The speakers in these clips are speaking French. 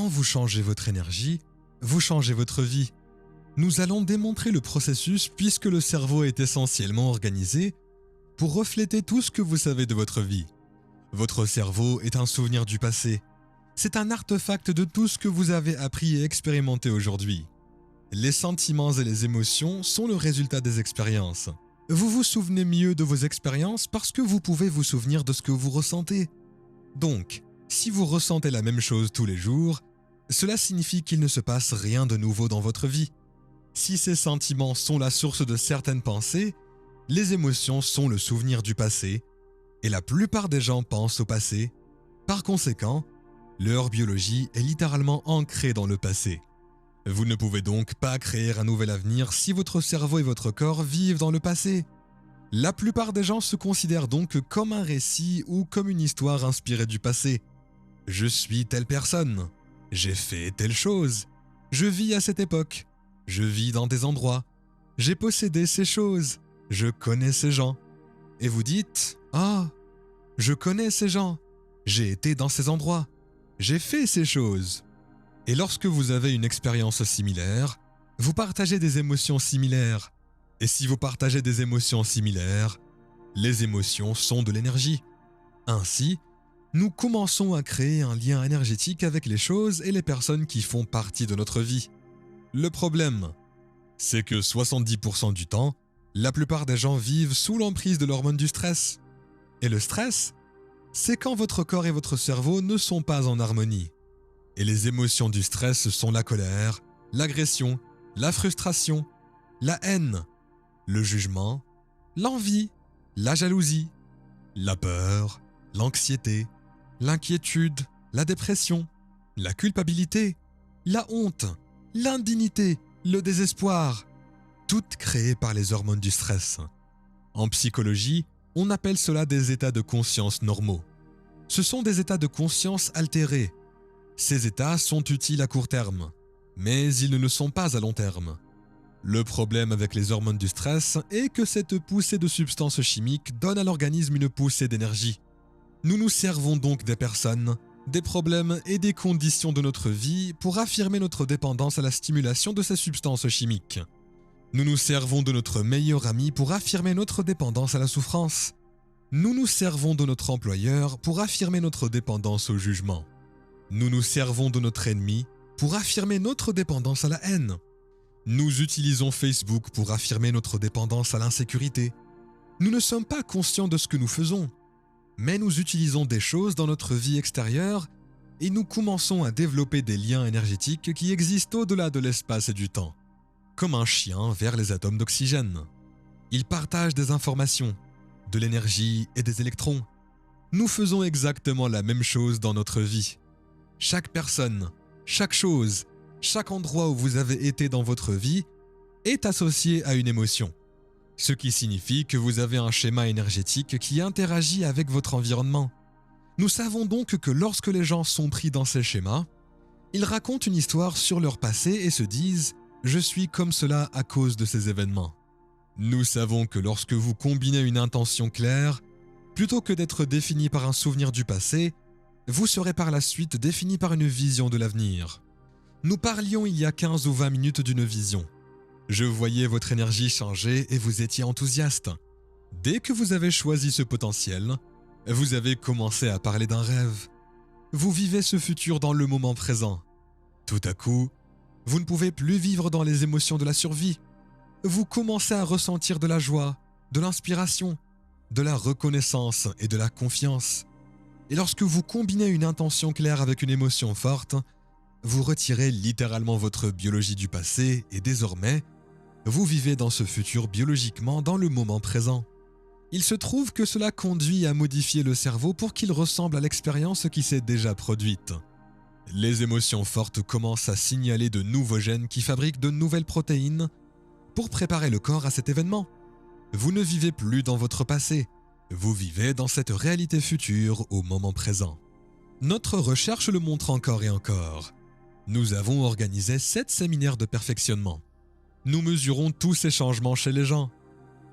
Quand vous changez votre énergie, vous changez votre vie. Nous allons démontrer le processus puisque le cerveau est essentiellement organisé pour refléter tout ce que vous savez de votre vie. Votre cerveau est un souvenir du passé. C'est un artefact de tout ce que vous avez appris et expérimenté aujourd'hui. Les sentiments et les émotions sont le résultat des expériences. Vous vous souvenez mieux de vos expériences parce que vous pouvez vous souvenir de ce que vous ressentez. Donc, si vous ressentez la même chose tous les jours, cela signifie qu'il ne se passe rien de nouveau dans votre vie. Si ces sentiments sont la source de certaines pensées, les émotions sont le souvenir du passé, et la plupart des gens pensent au passé. Par conséquent, leur biologie est littéralement ancrée dans le passé. Vous ne pouvez donc pas créer un nouvel avenir si votre cerveau et votre corps vivent dans le passé. La plupart des gens se considèrent donc comme un récit ou comme une histoire inspirée du passé. Je suis telle personne, j'ai fait telle chose, je vis à cette époque, je vis dans des endroits, j'ai possédé ces choses, je connais ces gens. Et vous dites « Ah, je connais ces gens, j'ai été dans ces endroits, j'ai fait ces choses ». Et lorsque vous avez une expérience similaire, vous partagez des émotions similaires. Et si vous partagez des émotions similaires, les émotions sont de l'énergie. Ainsi, nous commençons à créer un lien énergétique avec les choses et les personnes qui font partie de notre vie. Le problème, c'est que 70% du temps, la plupart des gens vivent sous l'emprise de l'hormone du stress. Et le stress, c'est quand votre corps et votre cerveau ne sont pas en harmonie. Et les émotions du stress sont la colère, l'agression, la frustration, la haine, le jugement, l'envie, la jalousie, la peur, l'anxiété, l'inquiétude, la dépression, la culpabilité, la honte, l'indignité, le désespoir, toutes créées par les hormones du stress. En psychologie, on appelle cela des états de conscience normaux. Ce sont des états de conscience altérés. Ces états sont utiles à court terme, mais ils ne le sont pas à long terme. Le problème avec les hormones du stress est que cette poussée de substances chimiques donne à l'organisme une poussée d'énergie. Nous nous servons donc des personnes, des problèmes et des conditions de notre vie pour affirmer notre dépendance à la stimulation de ces substances chimiques. Nous nous servons de notre meilleur ami pour affirmer notre dépendance à la souffrance. Nous nous servons de notre employeur pour affirmer notre dépendance au jugement. Nous nous servons de notre ennemi pour affirmer notre dépendance à la haine. Nous utilisons Facebook pour affirmer notre dépendance à l'insécurité. Nous ne sommes pas conscients de ce que nous faisons, mais nous utilisons des choses dans notre vie extérieure et nous commençons à développer des liens énergétiques qui existent au-delà de l'espace et du temps, comme un chien vers les atomes d'oxygène. Ils partagent des informations, de l'énergie et des électrons. Nous faisons exactement la même chose dans notre vie. Chaque personne, chaque chose, chaque endroit où vous avez été dans votre vie est associé à une émotion. Ce qui signifie que vous avez un schéma énergétique qui interagit avec votre environnement. Nous savons donc que lorsque les gens sont pris dans ces schémas, ils racontent une histoire sur leur passé et se disent « Je suis comme cela à cause de ces événements ». Nous savons que lorsque vous combinez une intention claire, plutôt que d'être défini par un souvenir du passé, vous serez par la suite défini par une vision de l'avenir. Nous parlions il y a 15 ou 20 minutes d'une vision. Je voyais votre énergie changer et vous étiez enthousiaste. Dès que vous avez choisi ce potentiel, vous avez commencé à parler d'un rêve. Vous vivez ce futur dans le moment présent. Tout à coup, vous ne pouvez plus vivre dans les émotions de la survie. Vous commencez à ressentir de la joie, de l'inspiration, de la reconnaissance et de la confiance. Et lorsque vous combinez une intention claire avec une émotion forte, vous retirez littéralement votre biologie du passé et désormais, vous vivez dans ce futur biologiquement dans le moment présent. Il se trouve que cela conduit à modifier le cerveau pour qu'il ressemble à l'expérience qui s'est déjà produite. Les émotions fortes commencent à signaler de nouveaux gènes qui fabriquent de nouvelles protéines pour préparer le corps à cet événement. Vous ne vivez plus dans votre passé, vous vivez dans cette réalité future au moment présent. Notre recherche le montre encore et encore. Nous avons organisé 7 séminaires de perfectionnement. Nous mesurons tous ces changements chez les gens.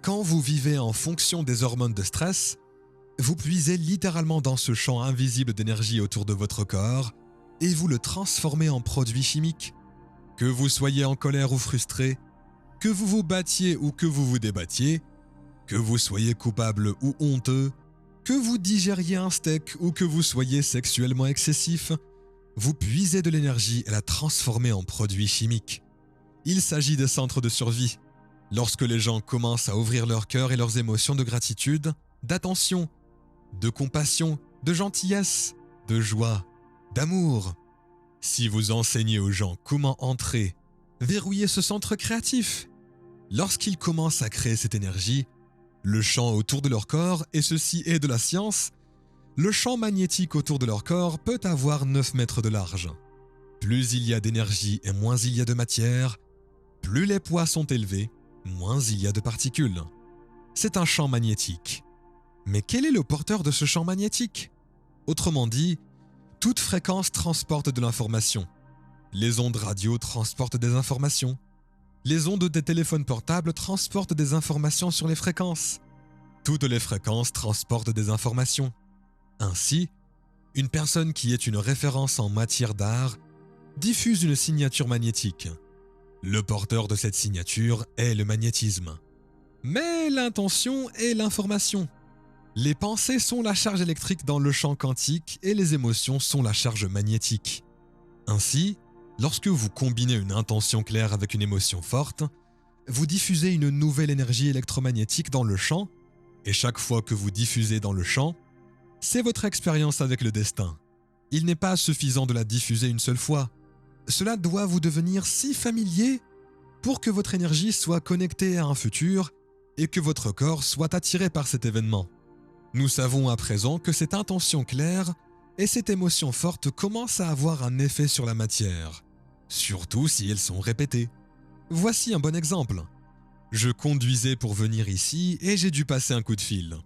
Quand vous vivez en fonction des hormones de stress, vous puisez littéralement dans ce champ invisible d'énergie autour de votre corps et vous le transformez en produit chimique. Que vous soyez en colère ou frustré, que vous vous battiez ou que vous vous débattiez, que vous soyez coupable ou honteux, que vous digériez un steak ou que vous soyez sexuellement excessif, vous puisez de l'énergie et la transformez en produit chimique. Il s'agit des centres de survie. Lorsque les gens commencent à ouvrir leur cœur et leurs émotions de gratitude, d'attention, de compassion, de gentillesse, de joie, d'amour. Si vous enseignez aux gens comment entrer, verrouiller ce centre créatif, lorsqu'ils commencent à créer cette énergie, le champ autour de leur corps, et ceci est de la science, le champ magnétique autour de leur corps peut avoir 9 mètres de large. Plus il y a d'énergie et moins il y a de matière, plus les poids sont élevés, moins il y a de particules. C'est un champ magnétique. Mais quel est le porteur de ce champ magnétique? Autrement dit, toute fréquence transporte de l'information. Les ondes radio transportent des informations. Les ondes des téléphones portables transportent des informations sur les fréquences. Toutes les fréquences transportent des informations. Ainsi, une personne qui est une référence en matière d'art diffuse une signature magnétique. Le porteur de cette signature est le magnétisme. Mais l'intention est l'information. Les pensées sont la charge électrique dans le champ quantique et les émotions sont la charge magnétique. Ainsi, lorsque vous combinez une intention claire avec une émotion forte, vous diffusez une nouvelle énergie électromagnétique dans le champ, et chaque fois que vous diffusez dans le champ, c'est votre expérience avec le destin. Il n'est pas suffisant de la diffuser une seule fois. Cela doit vous devenir si familier pour que votre énergie soit connectée à un futur et que votre corps soit attiré par cet événement. Nous savons à présent que cette intention claire et cette émotion forte commencent à avoir un effet sur la matière, surtout si elles sont répétées. Voici un bon exemple. Je conduisais pour venir ici et j'ai dû passer un coup de fil.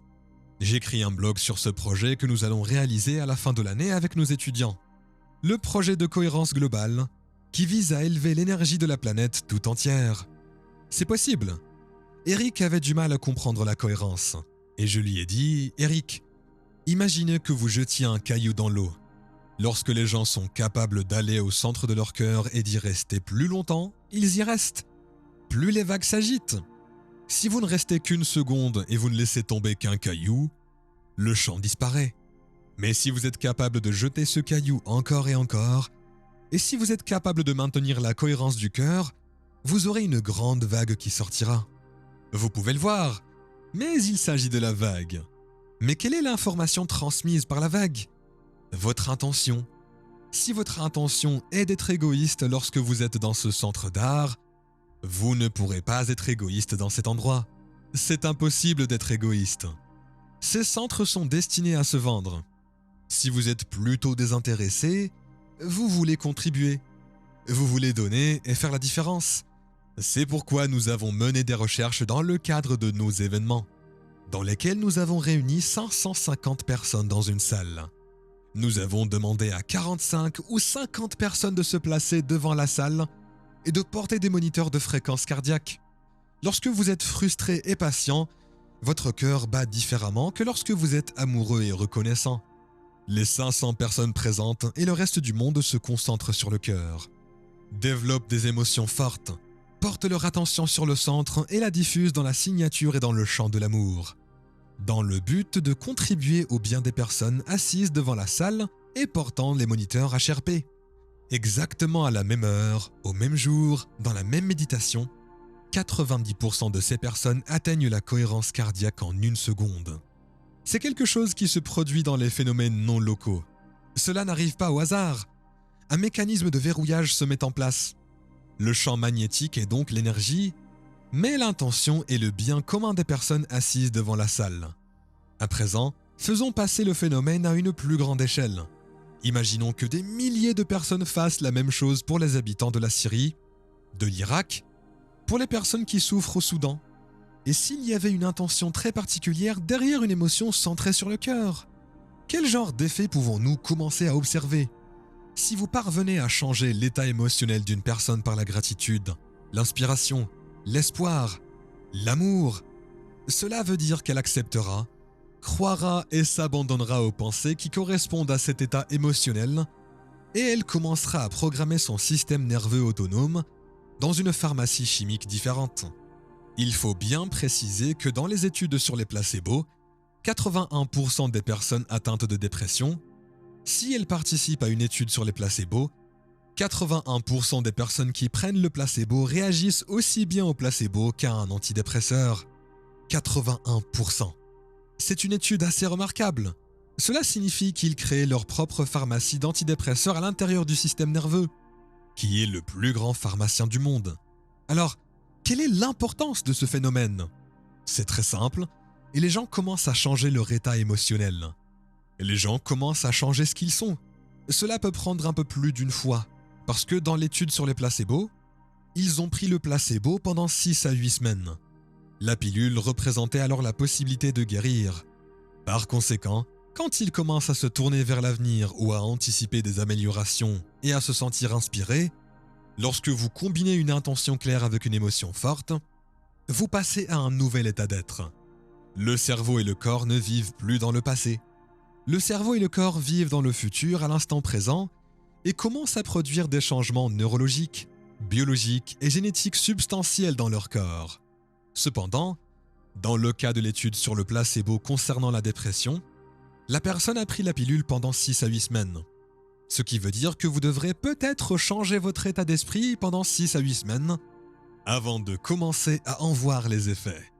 J'écris un blog sur ce projet que nous allons réaliser à la fin de l'année avec nos étudiants. Le projet de cohérence globale qui vise à élever l'énergie de la planète tout entière. C'est possible. Eric avait du mal à comprendre la cohérence. Et je lui ai dit, Eric, imaginez que vous jetiez un caillou dans l'eau. Lorsque les gens sont capables d'aller au centre de leur cœur et d'y rester plus longtemps, ils y restent. Plus les vagues s'agitent. Si vous ne restez qu'une seconde et vous ne laissez tomber qu'un caillou, le champ disparaît. Mais si vous êtes capable de jeter ce caillou encore et encore, et si vous êtes capable de maintenir la cohérence du cœur, vous aurez une grande vague qui sortira. Vous pouvez le voir. Mais il s'agit de la vague. Mais quelle est l'information transmise par la vague? Votre intention. Si votre intention est d'être égoïste lorsque vous êtes dans ce centre d'art, vous ne pourrez pas être égoïste dans cet endroit. C'est impossible d'être égoïste. Ces centres sont destinés à se vendre. Si vous êtes plutôt désintéressé, vous voulez contribuer. Vous voulez donner et faire la différence. C'est pourquoi nous avons mené des recherches dans le cadre de nos événements, dans lesquels nous avons réuni 550 personnes dans une salle. Nous avons demandé à 45 ou 50 personnes de se placer devant la salle et de porter des moniteurs de fréquence cardiaque. Lorsque vous êtes frustré et patient, votre cœur bat différemment que lorsque vous êtes amoureux et reconnaissant. Les 500 personnes présentes et le reste du monde se concentrent sur le cœur, développent des émotions fortes, portent leur attention sur le centre et la diffusent dans la signature et dans le champ de l'amour, dans le but de contribuer au bien des personnes assises devant la salle et portant les moniteurs HRP. Exactement à la même heure, au même jour, dans la même méditation, 90% de ces personnes atteignent la cohérence cardiaque en 1 seconde. C'est quelque chose qui se produit dans les phénomènes non locaux. Cela n'arrive pas au hasard. Un mécanisme de verrouillage se met en place. Le champ magnétique est donc l'énergie, mais l'intention est le bien commun des personnes assises devant la salle. À présent, faisons passer le phénomène à une plus grande échelle. Imaginons que des milliers de personnes fassent la même chose pour les habitants de la Syrie, de l'Irak, pour les personnes qui souffrent au Soudan. Et s'il y avait une intention très particulière derrière une émotion centrée sur le cœur? Quel genre d'effet pouvons-nous commencer à observer? Si vous parvenez à changer l'état émotionnel d'une personne par la gratitude, l'inspiration, l'espoir, l'amour, cela veut dire qu'elle acceptera, croira et s'abandonnera aux pensées qui correspondent à cet état émotionnel et elle commencera à programmer son système nerveux autonome dans une pharmacie chimique différente. Il faut bien préciser que dans les études sur les placebos, 81% des personnes atteintes de dépression, si elles participent à une étude sur les placebos, 81% des personnes qui prennent le placebo réagissent aussi bien au placebo qu'à un antidépresseur. 81%. C'est une étude assez remarquable. Cela signifie qu'ils créent leur propre pharmacie d'antidépresseurs à l'intérieur du système nerveux, qui est le plus grand pharmacien du monde. Alors, quelle est l'importance de ce phénomène? C'est très simple, et les gens commencent à changer leur état émotionnel. Les gens commencent à changer ce qu'ils sont. Cela peut prendre un peu plus d'une fois, parce que dans l'étude sur les placebos, ils ont pris le placebo pendant 6 à 8 semaines. La pilule représentait alors la possibilité de guérir. Par conséquent, quand ils commencent à se tourner vers l'avenir ou à anticiper des améliorations et à se sentir inspirés, lorsque vous combinez une intention claire avec une émotion forte, vous passez à un nouvel état d'être. Le cerveau et le corps ne vivent plus dans le passé. Le cerveau et le corps vivent dans le futur à l'instant présent et commencent à produire des changements neurologiques, biologiques et génétiques substantiels dans leur corps. Cependant, dans le cas de l'étude sur le placebo concernant la dépression, la personne a pris la pilule pendant 6 à 8 semaines. Ce qui veut dire que vous devrez peut-être changer votre état d'esprit pendant 6 à 8 semaines avant de commencer à en voir les effets.